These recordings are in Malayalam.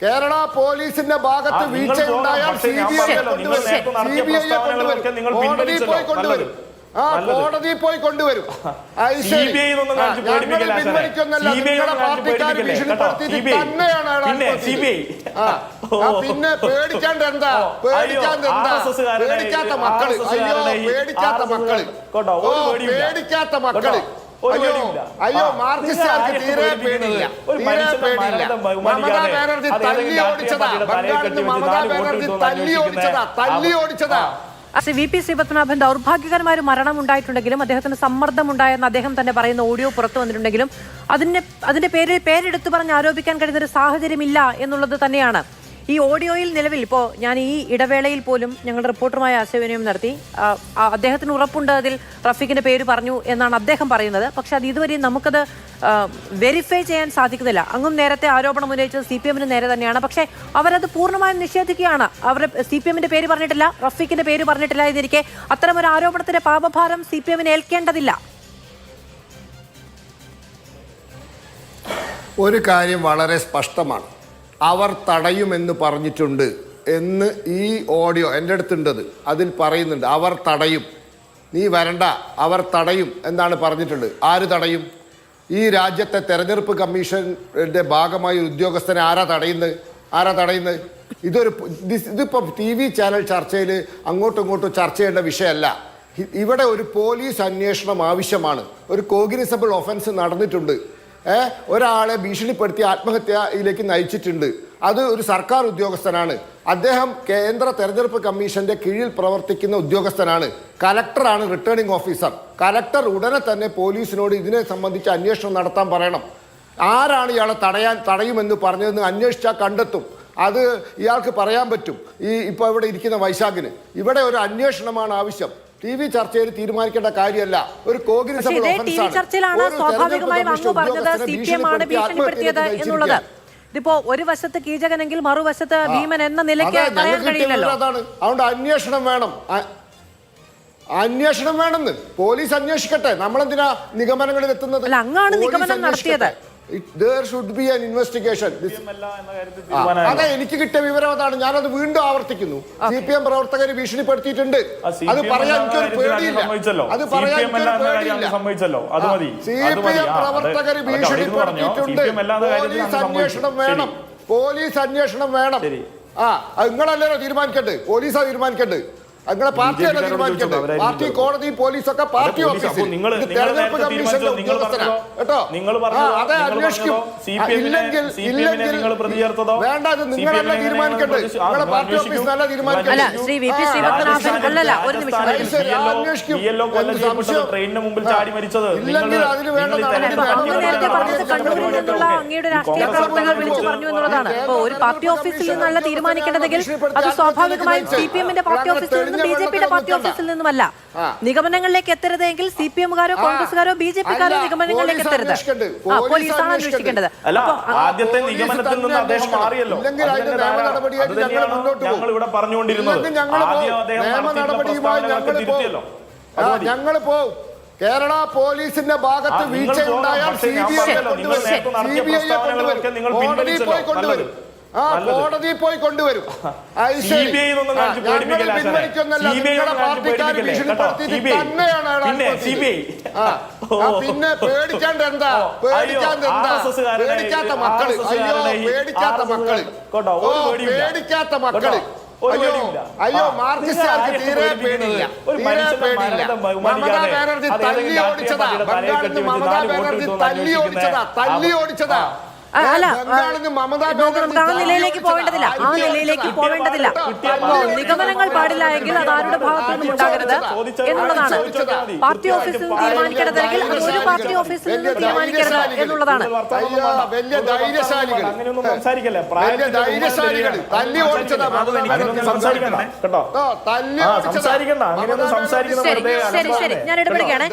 കേരള പോലീസിന്റെ ഭാഗത്ത് വീഴ്ചയുണ്ടായാൽ CBI കൊണ്ടുവരും, കോടതിയിൽ പോയി കൊണ്ടുവരും. കോടതിയിൽ പോയി കൊണ്ടുവരും. പിൻവലിക്കൊന്നല്ല, നിങ്ങളുടെ പാർട്ടിക്കാർ ഭീഷണിപ്പെടുത്തിയിട്ട് തന്നെയാണ്. പിന്നെ പേടിക്കാണ്ട് എന്താ? പേടിക്കാത്ത മക്കള്, അയ്യോ പേടിക്കാത്ത മക്കള്, പേടിക്കാത്ത മക്കള്. അയ്യോ മാർക്സിസ്റ്റുകാർക്ക് തീരെ പേടിയില്ല, തീരെ പേടിയില്ല. മമതാ ബാനർജി തല്ലി ഓടിച്ചതാ, ബംഗാളിൽ നിന്ന് മമതാ ബാനർജി തല്ലി ഓടിച്ചതാ. VP ശ്രീപത്മനാഭൻ ദൗർഭാഗ്യകരമായ ഒരു മരണം ഉണ്ടായിട്ടുണ്ടെങ്കിലും അദ്ദേഹത്തിന് സമ്മർദ്ദമുണ്ടായെന്ന് അദ്ദേഹം തന്നെ പറയുന്ന ഓഡിയോ പുറത്തു വന്നിട്ടുണ്ടെങ്കിലും അതിന്റെ പേരെടുത്തു പറഞ്ഞ് ആരോപിക്കാൻ കഴിയുന്ന ഒരു സാഹചര്യമില്ല എന്നുള്ളത് തന്നെയാണ് ഈ ഓഡിയോയിൽ നിലവിൽ. ഇപ്പോൾ ഞാൻ ഈ ഇടവേളയിൽ പോലും ഞങ്ങളുടെ റിപ്പോർട്ടറുമായി ആശയവിനിമയം നടത്തി. അദ്ദേഹത്തിന് ഉറപ്പുണ്ട് അതിൽ റഫീഖിന്റെ പേര് പറഞ്ഞു എന്നാണ് അദ്ദേഹം പറയുന്നത്. പക്ഷെ അത് ഇതുവരെ നമുക്കത് വെരിഫൈ ചെയ്യാൻ സാധിക്കുന്നില്ല. അങ്ങും നേരത്തെ ആരോപണം ഉന്നയിച്ചത് CPM-ന് നേരെ തന്നെയാണ്. പക്ഷേ അവരത് പൂർണ്ണമായും നിഷേധിക്കുകയാണ്. അവർ CPM-ന്റെ പേര് പറഞ്ഞിട്ടില്ല, റഫീഖിന്റെ പേര് പറഞ്ഞിട്ടില്ല എന്നിരിക്കെ അത്തരമൊരു ആരോപണത്തിന്റെ പാപഭാരം CPM-ന് ഏൽക്കേണ്ടതില്ല. ഒരു കാര്യം വളരെ സ്പഷ്ടമാണ്, അവർ തടയുമെന്ന് പറഞ്ഞിട്ടുണ്ട് എന്ന് ഈ ഓഡിയോ എൻ്റെ അടുത്തുണ്ടത്. അതിൽ പറയുന്നുണ്ട് അവർ തടയും, നീ വരണ്ട, അവർ തടയും എന്നാണ് പറഞ്ഞിട്ടുള്ളത്. ആര് തടയും? ഈ രാജ്യത്തെ തെരഞ്ഞെടുപ്പ് കമ്മീഷന്റെ ഭാഗമായ ഉദ്യോഗസ്ഥനെ ആരാ തടയുന്നത്? ഇതിപ്പോൾ TV ചാനൽ ചർച്ചയിൽ അങ്ങോട്ടും ഇങ്ങോട്ടും ചർച്ച ചെയ്യേണ്ട വിഷയമല്ല. ഇവിടെ ഒരു പോലീസ് അന്വേഷണം ആവശ്യമാണ്. ഒരു കോഗ്നിസബിൾ ഒഫൻസ് നടന്നിട്ടുണ്ട്, ഒരാളെ ഭീഷണിപ്പെടുത്തി ആത്മഹത്യയിലേക്ക് നയിച്ചിട്ടുണ്ട്. അത് ഒരു സർക്കാർ ഉദ്യോഗസ്ഥനാണ്. അദ്ദേഹം കേന്ദ്ര തെരഞ്ഞെടുപ്പ് കമ്മീഷന്റെ കീഴിൽ പ്രവർത്തിക്കുന്ന ഉദ്യോഗസ്ഥനാണ്. കലക്ടറാണ് റിട്ടേണിംഗ് ഓഫീസർ. കലക്ടർ ഉടനെ തന്നെ പോലീസിനോട് ഇതിനെ സംബന്ധിച്ച് അന്വേഷണം നടത്താൻ പറയണം. ആരാണ് ഇയാളെ തടയുമെന്ന് പറഞ്ഞതെന്ന് അന്വേഷിച്ചാൽ കണ്ടെത്തും. അത് ഇയാൾക്ക് പറയാൻ പറ്റും. ഇപ്പോൾ ഇവിടെ ഇരിക്കുന്ന വൈശാഖിന് ഇവിടെ ഒരു അന്വേഷണമാണ് ആവശ്യം. TV ചർച്ചയിൽ തീരുമാനിക്കേണ്ട കാര്യമല്ല. ഒരു കോഗ്നിസബിൾ ചർച്ചയിലാണ് സ്വാഭാവികമായും അങ്ങ് പറഞ്ഞത് CPM-ആണ് ഭീഷണിപ്പെടുത്തിയത് എന്നുള്ളത്. ഇതിപ്പോ ഒരു വശത്ത് കീചകനെങ്കിൽ മറുവശത്ത് ഭീമൻ എന്ന നിലയ്ക്ക് പറയാൻ കഴിയില്ലല്ലോ. അതുകൊണ്ട് അന്വേഷണം വേണമെന്ന് പോലീസ് അന്വേഷിക്കട്ടെ. നമ്മളെന്തിനാ നിഗമനങ്ങളിൽ എത്തുന്നത്? അങ്ങാണ് നിഗമനം നടത്തിയത്. There should be an investigation. അതെ, എനിക്ക് കിട്ടിയ വിവരം അതാണ്. ഞാനത് വീണ്ടും ആവർത്തിക്കുന്നു. CPM പ്രവർത്തകർ ഭീഷണിപ്പെടുത്തിയിട്ടുണ്ട്. അത് പറയാൻ എനിക്കൊരു പേടിയില്ല. CPM പ്രവർത്തകർ ഭീഷണിപ്പെടുത്തിയിട്ടുണ്ട്. പോലീസ് അന്വേഷണം വേണം. നിങ്ങളല്ലല്ലോ തീരുമാനിക്കട്ടെ, പോലീസാ തീരുമാനിക്കട്ടെ. നിങ്ങളെ പാർട്ടിയല്ല തീരുമാനിക്കട്ടെ. പാർട്ടി, കോടതി, പോലീസൊക്കെ പാർട്ടി ഓഫീസിൽ. തെരഞ്ഞെടുപ്പ് കമ്മീഷന്റെ ഉദ്യോഗസ്ഥനാ കേട്ടോ. അതെ, അന്വേഷിക്കും. ഇല്ലെങ്കിൽ വേണ്ട, അത് നിങ്ങളല്ല തീരുമാനിക്കട്ടെ. നിങ്ങളെ പാർട്ടി ഓഫീസിനല്ല തീരുമാനിക്കട്ടെ. അന്വേഷിക്കും. ഇല്ലെങ്കിൽ അതിന് വേണ്ട അങ്ങയുടെ രാഷ്ട്രീയ പ്രവർത്തകർ വിളിച്ചു പറഞ്ഞു എന്നുള്ളതാണ്. ഒരു പാർട്ടി ഓഫീസിൽ നിന്നല്ല തീരുമാനിക്കേണ്ടതെങ്കിൽ അത് സ്വാഭാവികമായും CPM-ന്റെ പാർട്ടി ഓഫീസിൽ BJP-യുടെ പാർട്ടി ഓഫീസിൽ നിന്നുമല്ല. നിഗമനങ്ങളിലേക്ക് എത്തരുതെങ്കിൽ CPM-കാരോ കോൺഗ്രസ്സുകാരോ BJP-കാരോ നിഗമനങ്ങളിലേക്ക് എത്തരുത്. പോലീസാണ് അന്വേഷിക്കേണ്ടത്. ആദ്യത്തെ നിഗമനത്തിൽ നിന്ന് അദ്ദേഹം മാറിയല്ലോ. ഞങ്ങൾ ഇവിടെ പറഞ്ഞുകൊണ്ടിരുന്നത് ഞങ്ങൾ പോവും. കേരള പോലീസിന്റെ ഭാഗത്ത് വീഴ്ചയുണ്ടായാൽ CBI കൊണ്ടുവരും, കോടതിയിൽ പോയി കൊണ്ടുവരും. കോടതിയിൽ പോയി കൊണ്ടുവരും. പിൻവലിക്കൊന്നല്ല, നിങ്ങളുടെ പാർട്ടിക്കാർ ഭീഷണിപ്പെടുത്തിയിട്ട് തന്നെയാണ്. പിന്നെ പേടിക്കാണ്ട് എന്താ? പേടിക്കാത്ത മക്കള്, അയ്യോ പേടിക്കാത്ത മക്കള്, പേടിക്കാത്ത മക്കള്. അയ്യോ മാർക്സിസ്റ്റുകാർക്ക് തീരെ പേടിയില്ല, തീരെ പേടിയില്ല. മമതാ ബാനർജി തല്ലി ഓടിച്ചതാ, ബംഗാളിൽ നിന്ന് മമതാ ബാനർജി തല്ലി ഓടിച്ചതാ. അല്ല, ആ നിലയിലേക്ക് പോവേണ്ടതില്ല. നിഗമനങ്ങൾ പാടില്ല എങ്കിൽ അത് ആരുടെ ഭാഗത്തു നിന്നും ഉണ്ടാകരുത് എന്നുള്ളതാണ്. പാർട്ടി ഓഫീസിൽ നിന്ന് തീരുമാനിക്കേണ്ടതെങ്കിൽ അത് ഒരു പാർട്ടി ഓഫീസിൽ നിന്ന് തീരുമാനിക്കരുത് എന്നുള്ളതാണ്. വലിയ ധൈര്യശാലികൾ തല്ലി ഓടിച്ചതാ. ശരി, ഞാൻ ഇടപെടുകയാണ്.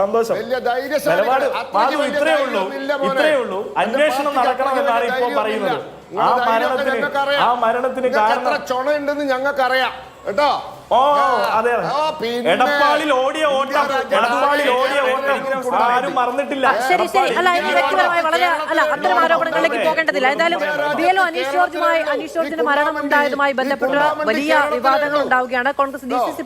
സന്തോഷം. ഇത്രയേ ഉള്ളൂ. അന്വേഷണം നടക്കണമെന്നാണ് ഇപ്പൊ പറയുന്നത്. ആ മരണത്തിന് കാരണം ചുണയുണ്ടെന്ന് ഞങ്ങൾക്കറിയാം കേട്ടോ. ഓ അതെ പിന്നെ എടപ്പാളിൽ ഓടിയ ഓട്ടം, എടപ്പാളിൽ ഓടിയ ഓട്ടം ആരും മറന്നിട്ടില്ല. ശരി ശരി. അല്ല എനിക്ക് വ്യക്തിപരമായി വളരെ അത്തരം ആരോപണങ്ങളിലേക്ക് പോകേണ്ടതില്ല. എന്തായാലും BLO അനീഷ് ജോർജിന്റെ മരണം ഉണ്ടായതുമായി ബന്ധപ്പെട്ട് വലിയ വിവാദങ്ങൾ ഉണ്ടാവുകയാണ്. കോൺഗ്രസ് DCC